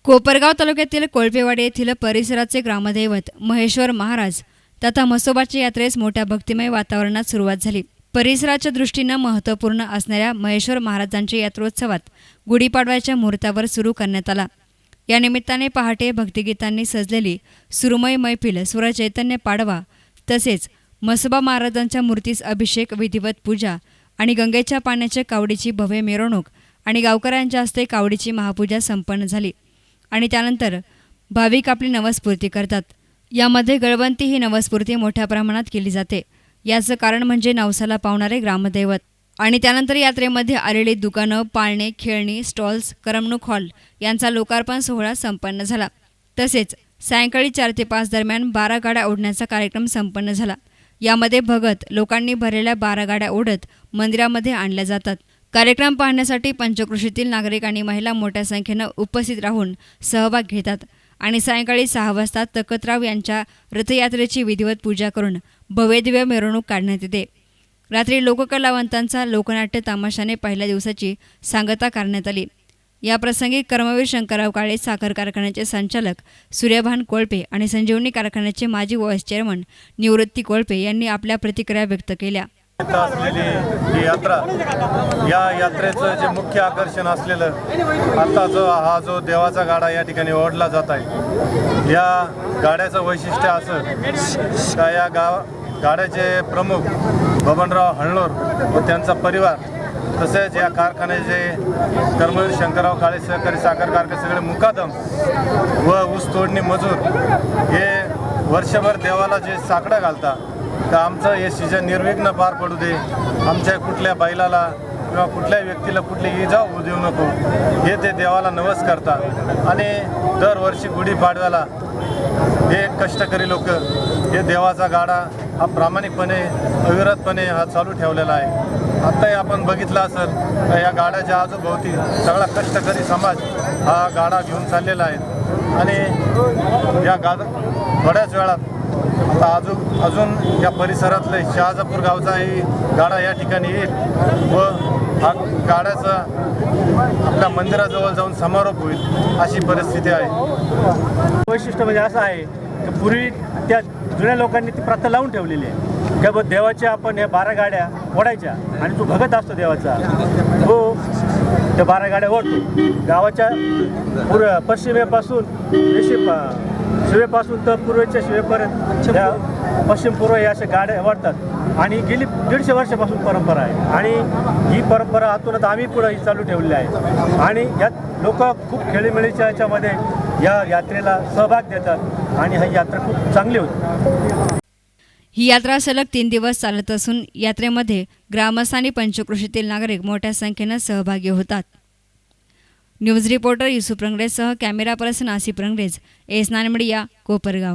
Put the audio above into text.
कोपरगाव तालुक्यातील कोळपेवाडी येथील परिसराचे ग्रामदैवत महेश्वर महाराज तथा म्हसोबाच्या यात्रेस मोठ्या भक्तिमय वातावरणात सुरुवात झाली। परिसराच्या दृष्टीने महत्त्वपूर्ण असणाऱ्या महेश्वर महाराजांच्या यात्रोत्सवात गुढीपाडव्याच्या मुहूर्तावर सुरू करण्यात आला। या निमित्ताने पहाटे भक्तिगीतांनी सजलेली सुरमय मैफिल, स्वरचैतन्य पाडवा तसेच म्हसोबा महाराजांच्या मूर्तीस अभिषेक, विधिवत पूजा आणि गंगेच्या पाण्याच्या कावडीची भव्य मिरवणूक आणि गावकऱ्यांच्या हस्ते कावडीची महापूजा संपन्न झाली आणि त्यानंतर भाविक आपली नवस्फूर्ती करतात। यामध्ये गळवंती ही नवस्फूर्ती मोठ्या प्रमाणात केली जाते। याचं कारण म्हणजे नवसाला पावणारे ग्रामदैवत। आणि त्यानंतर यात्रेमध्ये आलेली दुकानं, पाळणे, खेळणी, स्टॉल्स, करमणूक हॉल यांचा लोकार्पण सोहळा संपन्न झाला। तसेच सायंकाळी 4 ते 5 दरम्यान 12 गाड्या ओढण्याचा कार्यक्रम संपन्न झाला। यामध्ये भगत लोकांनी भरलेल्या 12 गाड्या ओढत मंदिरामध्ये आणल्या जातात। कार्यक्रम पाहण्यासाठी पंचक्रोशीतील नागरिक आणि महिला मोठ्या संख्येनं उपस्थित राहून सहभाग घेतात आणि सायंकाळी 6 वाजता तखतराव यांच्या रथयात्रेची विधिवत पूजा करून भव्यदिव्य मिरवणूक काढण्यात येते। रात्री लोककलावंतांचा लोकनाट्य तमाशाने पहिल्या दिवसाची सांगता करण्यात आली। या प्रसंगी कर्मवीर शंकरराव काळे, साखर कारखान्याचे संचालक सूर्यभान कोळपे आणि संजीवनी कारखान्याचे माजी व्हाईस चेअरमन निवृत्ती कोळपे यांनी आपल्या प्रतिक्रिया व्यक्त केल्या। असलेली ही यात्रा, या यात्रेचं जे मुख्य आकर्षण असलेलं आता हा जो देवाचा गाडा या ठिकाणी ओढला जात आहे, या गाड्याचं वैशिष्ट्य असं का या गाड्याचे प्रमुख बबनराव हळनोर व त्यांचा परिवार, तसेच या कारखान्याचे कर्मवीर शंकरराव काळे सहकारी साखर कारखाने सगळे मुकादम व ऊस तोडणी मजूर हे वर्षभर देवाला जे साकडं घालतात का आमचं हे सीजन निर्विघ्न पार पडू दे, आमच्या कुठल्या बैलाला किंवा कुठल्या व्यक्तीला कुठली इजा होऊ देऊ नको, हे ते देवाला नवस करतात। आणि दरवर्षी गुढीपाडव्याला हे कष्टकरी लोक हे देवाचा गाडा हा प्रामाणिकपणे अविरतपणे हा चालू ठेवलेला आहे। आत्ताही आपण बघितलं असेल या गाड्याच्या आजूभोवती सगळा कष्टकरी समाज हा गाडा घेऊन चाललेला आहे आणि या थोड्याच वेळात आता अजून या परिसरातले शहाजापूर गावचाही गाडा या ठिकाणी येईल व हा गाड्याचा आपल्या मंदिराजवळ जाऊन समारोप होईल अशी परिस्थिती आहे। वैशिष्ट्य म्हणजे असं आहे की पूर्वी त्या जुन्या लोकांनी ती प्रथा लावून ठेवलेली आहे की देवाच्या आपण ह्या 12 गाड्या ओढायच्या आणि जो भगत असतो देवाचा तो त्या 12 गाड्या ओढतो। गावाच्या पश्चिमेपासून शिवेपासून तर पूर्वेच्या शिवेपर्यंत त्या पश्चिम पूर्व या अशा गाड्या वाढतात आणि गेली 150 वर्षापासून परंपरा आहे आणि ही परंपरा आतूनच आम्ही पुढे ही चालू ठेवलेली आहे आणि यात लोक खूप खेळीमेळीच्या याच्यामध्ये या यात्रेला सहभाग देतात आणि ही यात्रा खूप चांगली होती। ही यात्रा सलग 3 दिवस चालत असून यात्रेमध्ये ग्रामस्थ आणि पंचक्रोशीतील नागरिक मोठ्या संख्येनं सहभागी होतात। न्यूज रिपोर्टर युसुफ रंगरेजसह कॅमेरा पर्सन आसिफ रंगरेज, एस9 मीडिया, कोपरगाव।